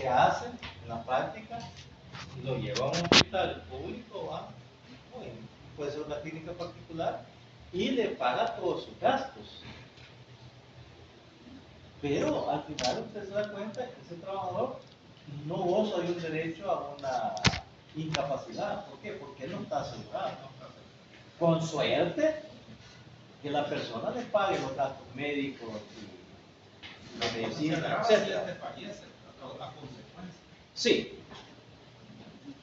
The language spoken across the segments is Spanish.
que hace en la práctica, lo lleva a un hospital público, ¿va? Puede ser una clínica particular, y le paga todos sus gastos. Pero al final usted se da cuenta que ese trabajador no goza de un derecho a una incapacidad. ¿Por qué? Porque él no está asegurado. Con suerte que la persona le pague los gastos médicos y la medicina, etc. Sí.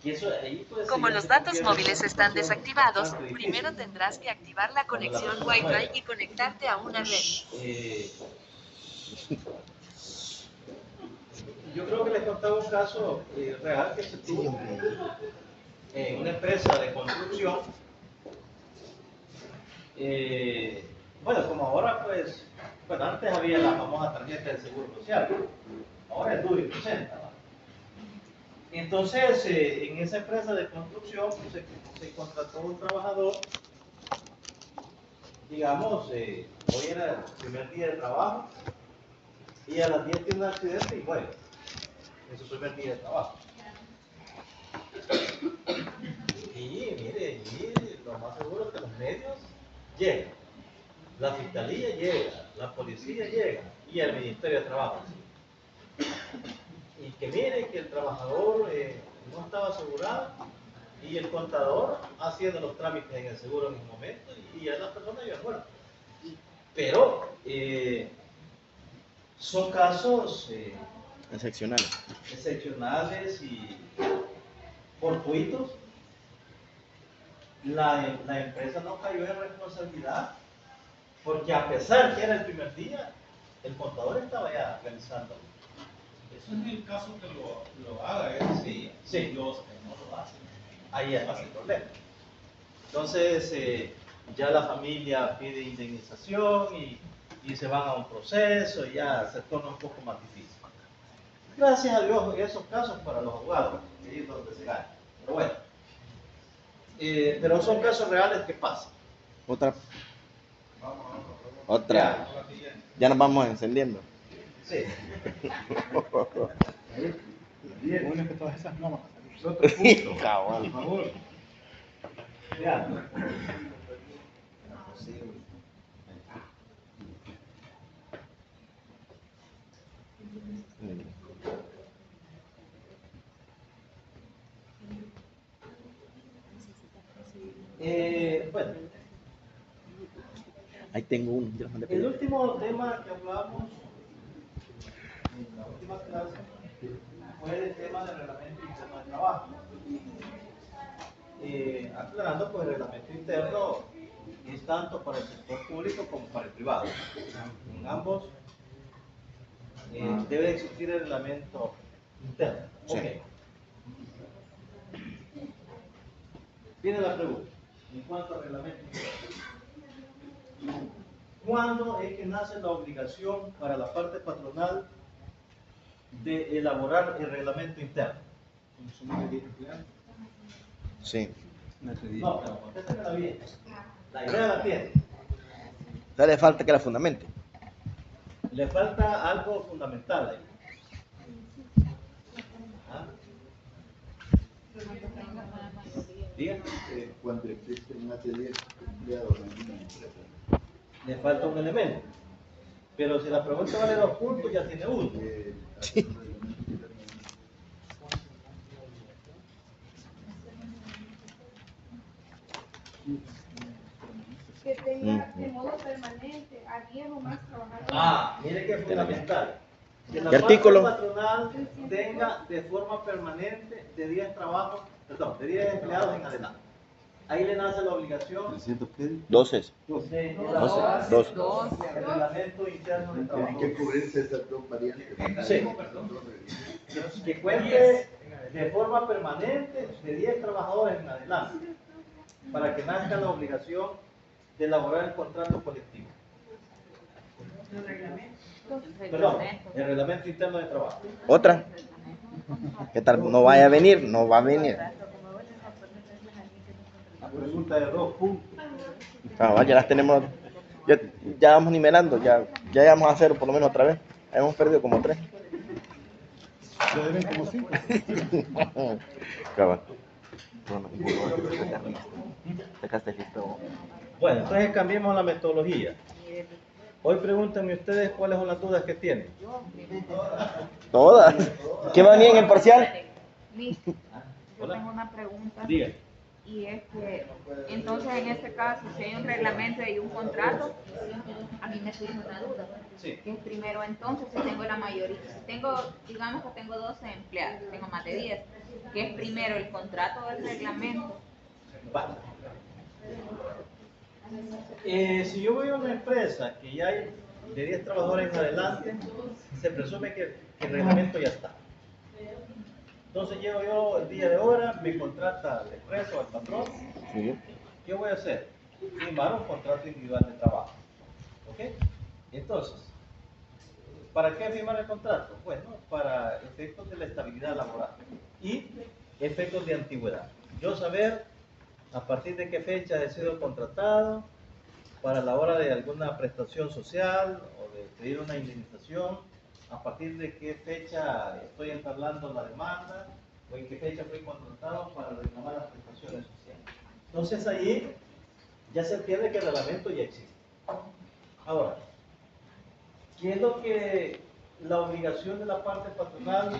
Y eso, ahí como los datos móviles están desactivados, primero tendrás que activar la conexión Wi-Fi y conectarte a una red. Yo creo que les contaba un caso real que se tuvo en una empresa de construcción. Bueno, como ahora pues, bueno, antes había la famosa tarjeta de seguro social, ahora es duro y presenta. Entonces, en esa empresa de construcción pues, se contrató un trabajador, digamos, hoy era el primer día de trabajo y a las 10 tiene un accidente y muere en su primer día de trabajo. Y mire, y lo más seguro es que los medios llegan, la fiscalía llega, la policía llega y el Ministerio de Trabajo. Y que mire que el trabajador no estaba asegurado y el contador haciendo los trámites en el seguro en un momento y ya la persona iba muerta. Pero son casos excepcionales y fortuitos. La empresa no cayó en responsabilidad porque a pesar que era el primer día, el contador estaba ya realizando. Eso es el caso que lo haga, sí. Los que no lo hacen. Ahí es el problema. Entonces, ya la familia pide indemnización y se van a un proceso y ya se torna un poco más difícil. Gracias a Dios, esos casos para los abogados, ahí es donde se gana. Pero bueno, pero son casos reales que pasan. Otra. Ya nos vamos encendiendo. Sí. Bueno, es que todas esas normas. Otro punto. Por favor. Ya. Bueno, ahí tengo uno. el último tema que hablamos en la última clase fue el tema del reglamento interno de trabajo. Aclarando, pues el reglamento interno es tanto para el sector público como para el privado. En ambos debe existir el reglamento interno. Sí. Okay. Viene la pregunta. En cuanto al reglamento interno, ¿cuándo es que nace la obligación para la parte patronal de elaborar el reglamento interno? Sí. No, pero contésteme bien. La idea la tiene. Ya le falta que la fundamente. Le falta algo fundamental ahí. ¿Ah? Diga. Cuando existen más de 10 empleados en una empresa. Le falta un elemento. Pero si la pregunta vale 2 puntos, ya tiene uno. Que tenga de modo permanente a 10 o más trabajadores. Mire que es fundamental. Que la ¿Qué artículo? parte patronal tenga de forma permanente de 10 trabajos, perdón, de 10 empleados en adelante. Ahí le nace la obligación 12. de elaborar 12. el reglamento interno de trabajo. Tienen que cubrirse esas dos variantes. Sí. Que cuente de forma permanente de 10 trabajadores en adelante, para que nazca la obligación de elaborar el contrato colectivo. Perdón, el reglamento interno de trabajo. Otra. ¿Qué tal? No vaya a venir, no va a venir. La pregunta de 2 puntos. Ya las tenemos. Ya vamos nivelando, ya vamos a hacer por lo menos otra vez. Hemos perdido como 3. Se deben como 5. Cabal. Sacaste listo. Bueno, entonces cambiemos la metodología. Hoy pregúntenme ustedes cuáles son las dudas que tienen. Todas. ¿Qué van bien en el parcial? Listo. Yo tengo una pregunta. Diga. Y es que, entonces en este caso, si hay un reglamento y un contrato, a mí me surge una duda. Sí. Que es primero entonces, si tengo la mayoría, si tengo, digamos que tengo 12 empleados, tengo más de 10, que es primero el contrato o el reglamento. Va. Si yo voy a una empresa que ya hay de 10 trabajadores en adelante, se presume que el reglamento ya está. Entonces llego yo el día de hora, me contrata la empresa o el patrón. Sí. ¿Qué voy a hacer? Firmar un contrato individual de trabajo. ¿Ok? Entonces, ¿para qué firmar el contrato? Bueno, para efectos de la estabilidad laboral y efectos de antigüedad. Yo saber a partir de qué fecha he sido contratado para la hora de alguna prestación social o de pedir una indemnización, a partir de qué fecha estoy entablando la demanda o en qué fecha fui contratado para reclamar las prestaciones sociales. Entonces ahí ya se entiende que el reglamento ya existe. Ahora, ¿qué es lo que la obligación de la parte patronal,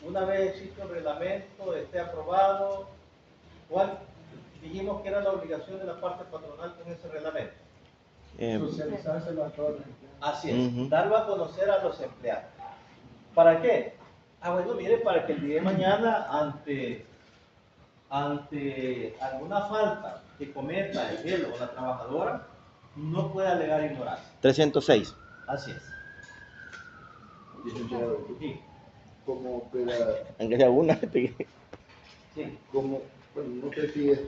una vez existe un reglamento, esté aprobado? ¿Cuál dijimos que era la obligación de la parte patronal con ese reglamento? Socializárselo a todos. Así es, darlo a conocer a los empleados. ¿Para qué? Bueno, mire, para que el día de mañana ante alguna falta que cometa él o la trabajadora, no pueda alegar ignorancia. 306. Así es. Licenciado, Sí. ¿cómo opera? Aunque sea una. Sí. ¿Cómo? Bueno, no sé si es,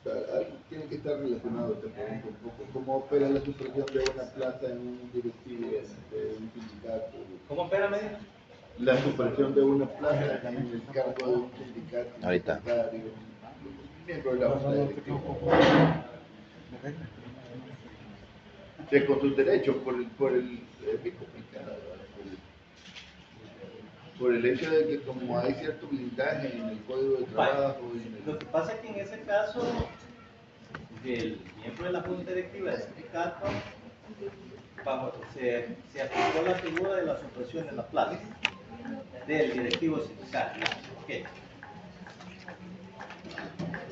algo tiene que estar relacionado, te pregunto un poco. ¿Cómo opera la supresión de una plaza en un directivo de un sindicato? ¿Cómo opera, me dijo? La supresión de una plaza en el cargo de un sindicato. Ahorita. Secretario, miembro de la junta directiva. Sí, con sus derechos, por el hecho de que como hay cierto blindaje en el código de trabajo y en Lo que pasa es que en ese caso del miembro de la junta directiva del sindicato se aplicó la figura de la supresión en la plaza del directivo sindical. ¿Qué?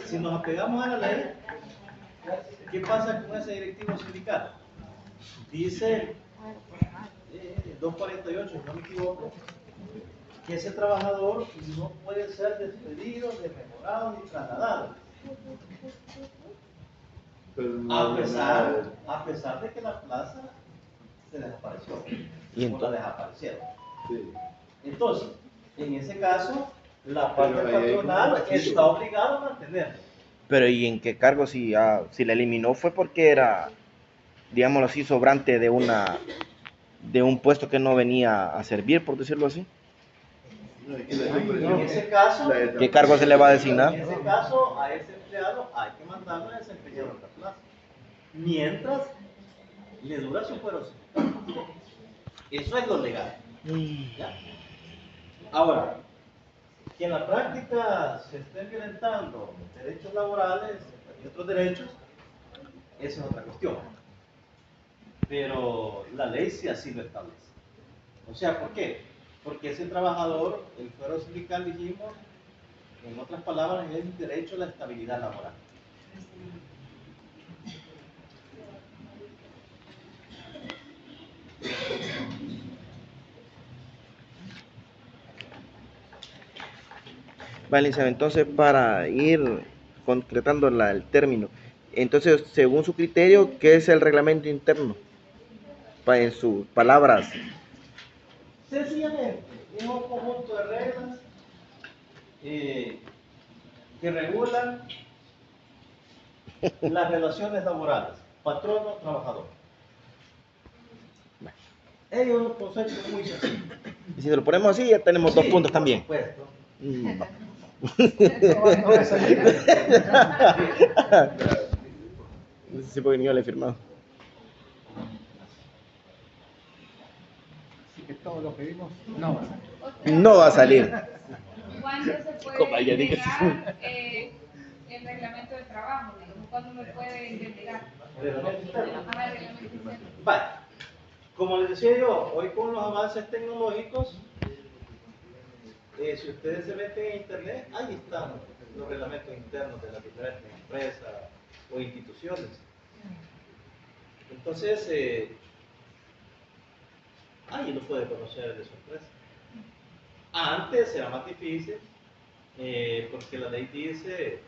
Si nos apegamos a la ley, ¿qué pasa con ese directivo sindical? Dice 248, si no me equivoco, que ese trabajador no puede ser despedido, desmejorado ni trasladado. pero no A había nada pesar de que la plaza se desapareció. ¿Y o entonces? la desaparecieron. sí. Entonces, en ese caso, la parte Pero ahí hay patronal un vacío. está obligada a mantenerlo. Pero ¿y en qué cargo si la eliminó fue porque era, digámoslo así, sobrante de un puesto que no venía a servir, por decirlo así? No, y la supresión, En ese caso, la de- ¿Qué cargo se le va a designar? En ese caso, a ese empleado hay que mandarlo a desempeñar otra plaza. Mientras le dura su fuero sindical. Eso es lo legal. ¿Ya? Ahora, que en la práctica se estén violentando derechos laborales y otros derechos, esa es otra cuestión. Pero la ley sí así lo establece. O sea, ¿por qué? Porque ese trabajador, el fuero sindical, dijimos, en otras palabras, es el derecho a la estabilidad laboral. Vale, Isabel, entonces para ir concretando el término, entonces según su criterio, ¿qué es el reglamento interno? En sus palabras. Sencillamente, es un conjunto de reglas que regulan las relaciones laborales, patrono-trabajador. Es un concepto muy sencillo. Y si lo ponemos así, ya tenemos dos puntos también. Por supuesto. Sí, porque ni yo le he firmado. que todo lo que vimos no va a salir. No va a salir. ¿Cuándo se Como puede ella dice. negar el reglamento de trabajo? Digamos, ¿cuándo me puede negar? Reglamento interno. Ajá, el reglamento interno. Vale. Como les decía yo, hoy con los avances tecnológicos, si ustedes se meten en internet, ahí están los reglamentos internos de las diferentes empresas o instituciones. Entonces, ahí lo puede conocer de su empresa. Antes era más difícil, porque la ley dice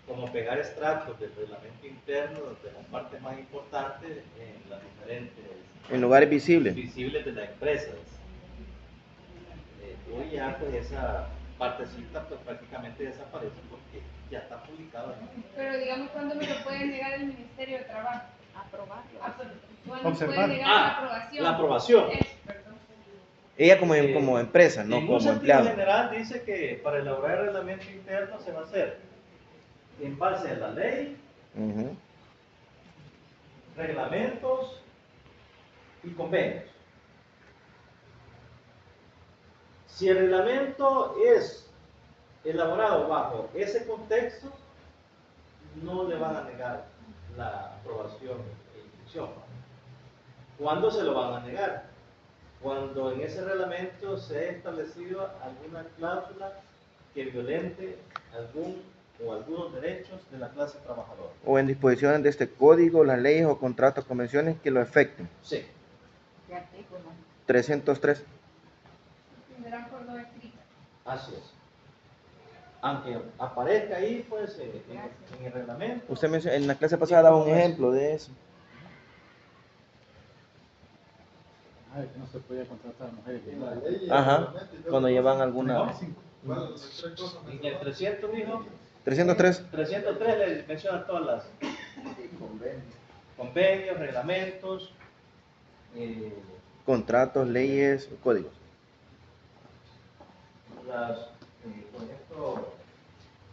como pegar extractos del reglamento interno de las partes más importantes en las diferentes En lugares visibles. de la empresa. Hoy ya pues esa partecita pues prácticamente desaparece porque ya está publicado, ¿no? Pero digamos, ¿cuándo me lo puede negar el Ministerio de Trabajo? Aprobarlo. ¿Cuándo Observar. puede negar la aprobación? La aprobación. Eso, perdón. Ella como empresa, no En un como sentido empleado. general dice que para elaborar el reglamento interno se va a hacer en base a la ley, Ujú. reglamentos y convenios. Si el reglamento es elaborado bajo ese contexto, no le van a negar la aprobación e inscripción. ¿Cuándo se lo van a negar? Cuando en ese reglamento se ha establecido alguna cláusula que violente algún o algunos derechos de la clase trabajadora. O en disposiciones de este código, las leyes o contratos, convenciones que lo afecten. Sí. ¿Qué artículo? 303. Tendrán por no escrita. Así es. Aunque aparezca ahí, pues, en el reglamento. Usted mencionó, en la clase pasada daba un ejemplo de eso. Ah, de que no se podía contratar a mujeres. En la ley, en el Ajá, reglamento y todo cuando eso. llevan alguna... ¿Cuál? Las tres cosas me En el 300, dijo, 303. 303 le menciona todas las convenios, reglamentos, Contratos, leyes, códigos. las, por ejemplo,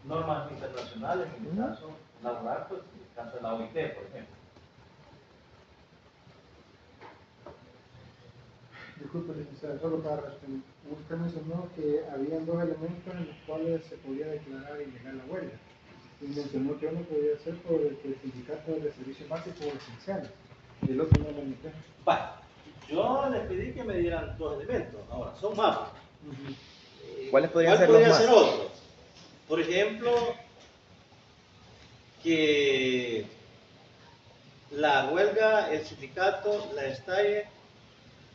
normas internacionales, en el caso laboral, pues, en el caso de la OIT, por ejemplo. Disculpe, licenciado, solo para responder. Usted mencionó que habían dos elementos en los cuales se podía declarar ilegal la huelga. Y mencionó que uno podía ser por el sindicato de servicios básicos o esenciales. Y el otro no lo metió. Vale, yo les pedí que me dieran dos elementos, ahora son más. ¿Cuáles podrían ¿Cuál ser los podría más? ser otro? Por ejemplo, que la huelga, el sindicato la estalle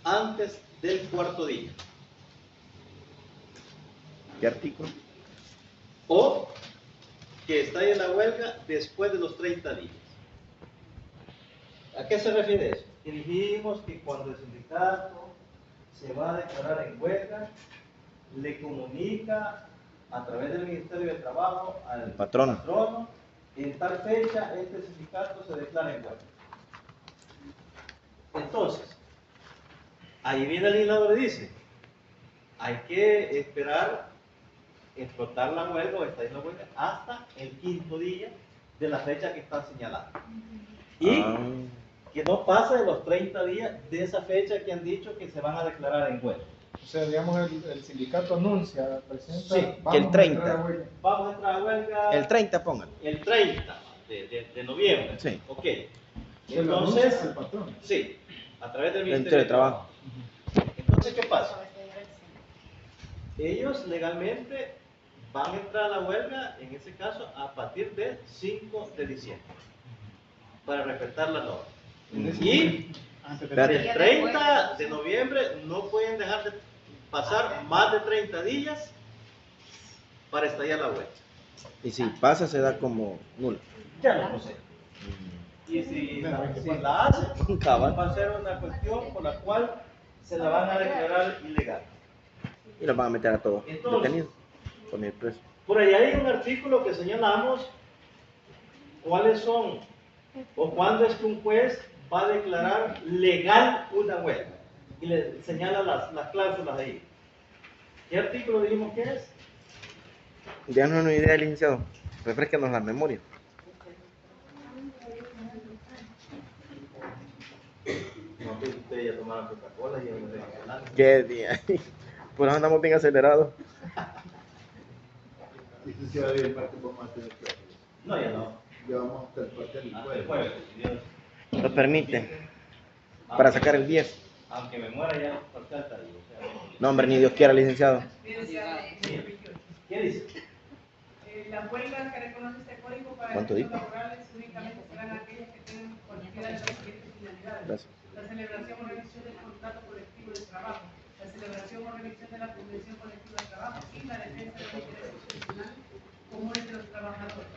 antes del cuarto día. ¿Qué artículo? O que estalle la huelga después de los 30 días. ¿A qué se refiere eso? Que dijimos que cuando el sindicato se va a declarar en huelga, le comunica a través del Ministerio de Trabajo al patrono, en tal fecha este sindicato se declara en huelga. Entonces, ahí viene el legislador y dice, hay que esperar explotar la huelga o estallar la huelga hasta el quinto día de la fecha que está señalada. Y que no pase de los 30 días de esa fecha que han dicho que se van a declarar en huelga. O sea, digamos, el sindicato anuncia, presenta, Sí, que el 30. Vamos a entrar a huelga El 30, póngalo. el 30 de noviembre. Sí. Ok. Se lo anuncia Entonces, al patrón. sí, a través del Del Ministerio de Trabajo. Trabajo. Entonces, ¿qué pasa? Ellos legalmente van a entrar a la huelga, en ese caso, a partir del 5 de diciembre, para respetar la norma. Y Antes Espérate. del 30 de noviembre no pueden dejar de pasar más de 30 días para estallar la huelga. Y si pasa, se da como nulo. Ya no procede. Y si la hacen, Cabal. va a ser una cuestión por la cual se la van a declarar ilegal. Y los van a meter a todos Entonces, detenidos. Con el preso. Por ahí hay un artículo que señalamos cuáles son o cuándo es que un juez va a declarar legal una huelga. Y le señala las cláusulas ahí. ¿Qué artículo dijimos que es? Ya no una idea, licenciado. Refresquenos la memoria. No, usted ustedes ya tomaron Coca-Cola y ya me dejan hablando. Qué día. Por eso andamos bien acelerados. Licenciado, y el martes vamos a tener clases. No, ya no. Ya vamos hasta el parte del Hasta el jueves. jueves. Nos permite. Para sacar el 10. Aunque me muera ya por falta. No, hombre, ni Dios quiera, licenciado. ¿Qué dice? Las huelgas que reconoce este código para ¿Cuánto derechos dijo? laborales únicamente serán aquellas que tengan cualquiera de las siguientes finalidades. Gracias. La celebración o revisión del contrato colectivo de trabajo, la celebración o revisión de la convención colectiva de trabajo y la defensa de los intereses personales comunes de los trabajadores.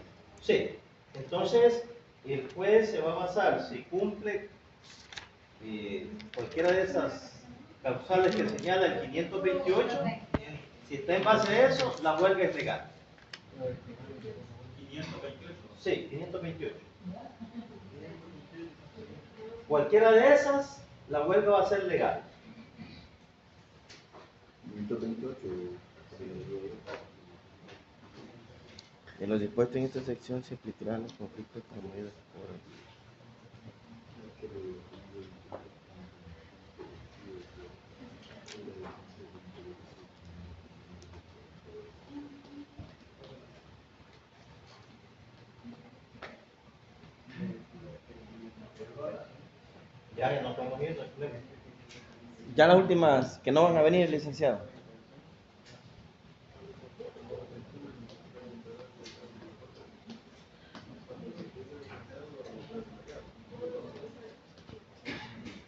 Sí. Entonces, el juez se va a basar si cumple cualquiera de esas causales que señala el 528. Si está en base a eso, la huelga es legal. 528. Sí, 528. Cualquiera de esas, la huelga va a ser legal. 528. En los dispuestos en esta sección se explicarán los conflictos promovidos por... Ya no podemos ir, no hay problema. Ya las últimas que no van a venir, licenciado.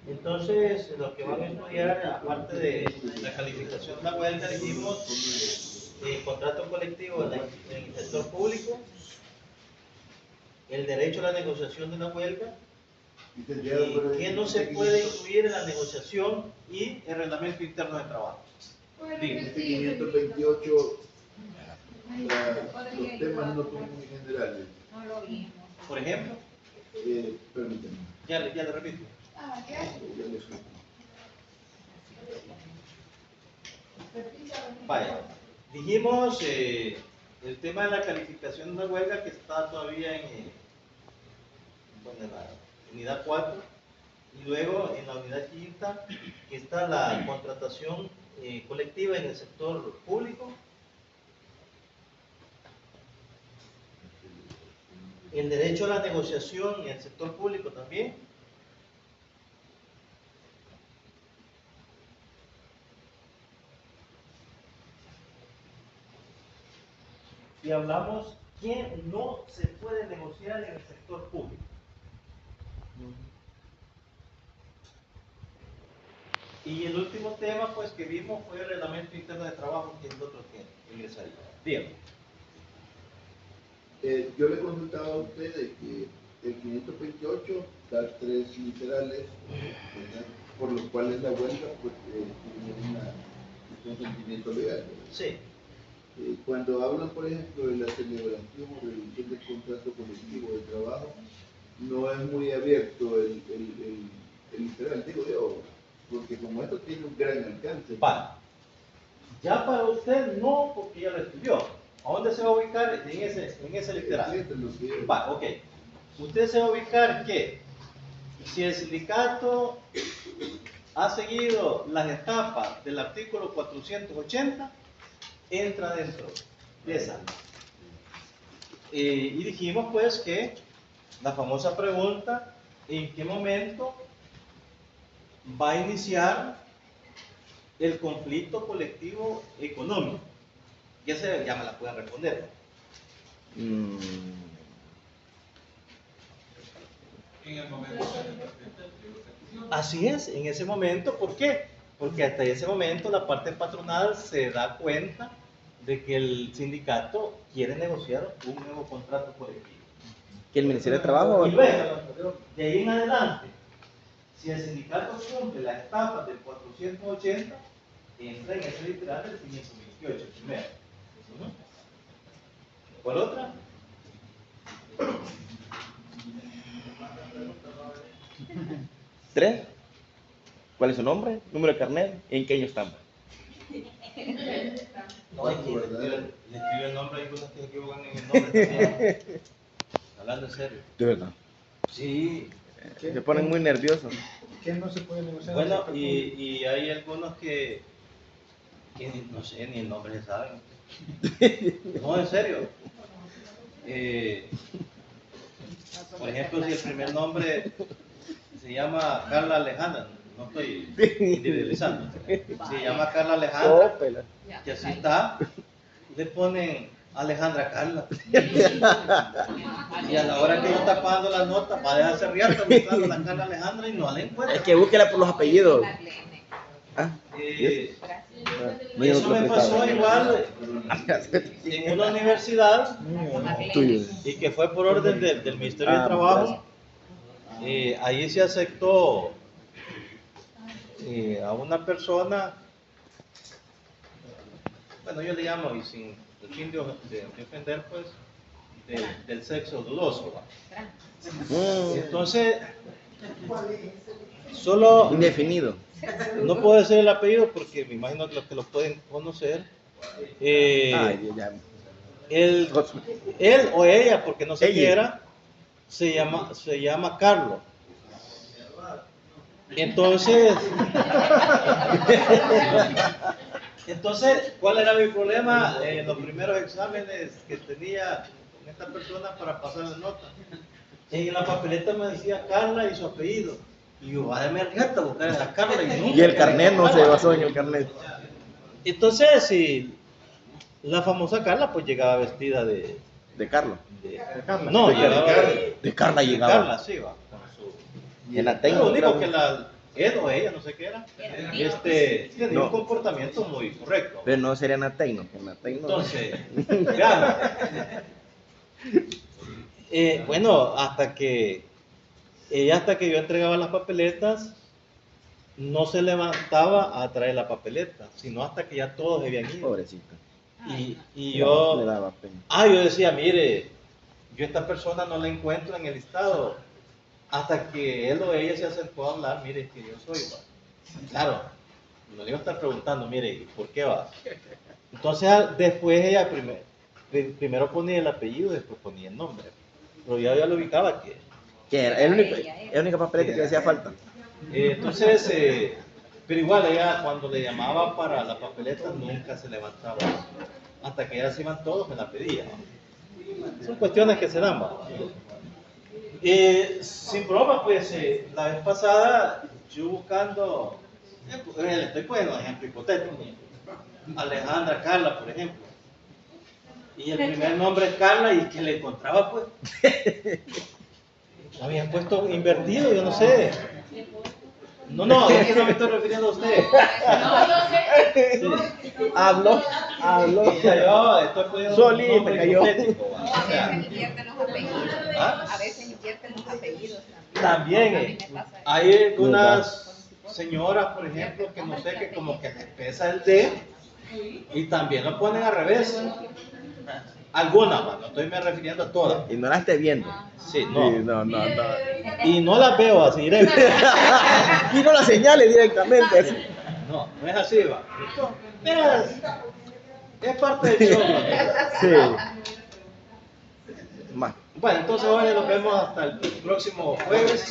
Entonces, lo que van a estudiar, aparte de la calificación de la huelga, dijimos contrato colectivo en el sector público, el derecho a la negociación de la huelga, qué no se puede incluir en la negociación y el reglamento interno de trabajo. Este 528, los temas no son muy generales. No lo vimos. Por ejemplo, Permítanme, ya le repito. ya les explico. Vaya, dijimos el tema de la calificación de la huelga que está todavía en la unidad 4 y luego en la unidad 5 que está la contratación colectiva en el sector público, el derecho a la negociación en el sector público también. Y hablamos que no se puede negociar en el sector público. Y el último tema pues que vimos fue el reglamento interno de trabajo, que es el otro que ingresaría. Bien. Yo le consultaba a usted de que el 528 da 3 literales, ¿verdad? Por los cuales la huelga pues, tiene un consentimiento legal, ¿verdad? Sí. Cuando hablan, por ejemplo, de la celebración o revisión del contrato colectivo de trabajo, no es muy abierto el literal, digo yo, porque como esto tiene un gran alcance. Vale. Ya para usted no, porque ya lo estudió. ¿A dónde se va a ubicar en ese literal? Esto es lo que- Vale, ok. Usted se va a ubicar que si el sindicato ha seguido las etapas del artículo 480, entra dentro de esa. Y dijimos pues que la famosa pregunta, ¿en qué momento va a iniciar el conflicto colectivo económico? Ya me la pueden responder. En el momento de la Así es, en ese momento, ¿por qué? Porque hasta ese momento la parte patronal se da cuenta de que el sindicato quiere negociar un nuevo contrato colectivo. Que el Ministerio de Trabajo... Y luego, de ahí en adelante, si el sindicato cumple las etapas del 480, entra en ese literal del 528 primero. ¿Cuál otra? ¿3? ¿Cuál es su nombre? ¿Número de carnet? ¿En qué año estamos? No, es que le escribe el nombre, hay cosas que se equivocan en el nombre también. Hablando en serio. De verdad. Sí, Se ponen muy nerviosos. ¿Qué no se puede negociar? Bueno, y hay algunos que no sé, ni el nombre se saben. No, en serio. Por ejemplo, si el primer nombre se llama Carla Alejandra, no estoy individualizando, se llama Carla Alejandra, que así está, le ponen Alejandra Carla. Y a la hora que uno está pagando la nota, va a dejarse riata buscando la Carla Alejandra y no la encuentra. Es que búsquela por los apellidos. Ah, Eso me pasó igual en una universidad y que fue por orden del Ministerio de Trabajo. Ahí se aceptó a una persona, bueno, yo le llamo, y sin el fin de ofender, pues, del sexo dudoso. Entonces, solo indefinido. no puedo decir el apellido porque me imagino que los que lo pueden conocer. Él o ella, porque no sé qué era, se llama Carlos. Entonces, ¿cuál era mi problema en los primeros exámenes que tenía con esta persona para pasar la nota? En la papeleta me decía Carla y su apellido. Y yo, va a darme riata buscar a la Carla. Y el carnet no se basó en el carnet. Entonces, si la famosa Carla, pues llegaba vestida de Carlos. No, de Carla llegaba. Carla, sí, va. En la Lo técnica. único que él o ella, no sé qué era, tenía un comportamiento muy correcto. Pero no sería Nateino. Entonces, veamos. Bueno, hasta que yo entregaba las papeletas, no se levantaba a traer la papeleta, sino hasta que ya todos habían ido. Pobrecito. Y yo, le daba pena. yo decía, mire, yo a esta persona no la encuentro en el listado, hasta que él o ella se acercó a hablar, mire, que yo soy, va. Claro, no le iba a estar preguntando, mire, ¿por qué va? Entonces, después ella primero ponía el apellido, después ponía el nombre. Pero ya lo ubicaba que era la única papeleta que le hacía falta. Entonces, pero igual ella cuando le llamaba para la papeleta nunca se levantaba. Hasta que ya se iban todos, me la pedía. Son cuestiones que se dan. Sin broma, pues la vez pasada yo buscando, le estoy poniendo un ejemplo hipotético. Alejandra Carla, por ejemplo. Y el primer nombre es Carla y que le encontraba, pues. Lo habían puesto invertido, yo no sé. No, es que no me estoy refiriendo a usted. Sí. Habló. Yo estoy poniendo solito un nombre cayó. hipotético. A veces invierten los apellidos. ¿Ah? A veces invierten los apellidos También A mí me pasa eso. hay algunas señoras, por ejemplo, que no sé, que como que les pesa el D y también lo ponen al revés. Algunas, no estoy me refiriendo a todas. Y no la esté viendo. Sí, no. Sí, no. Y no las veo así directo. Y no la señale directamente. No es así, va. Mira, es parte del show. Sí. Más. Bueno, entonces hoy nos vemos hasta el próximo jueves.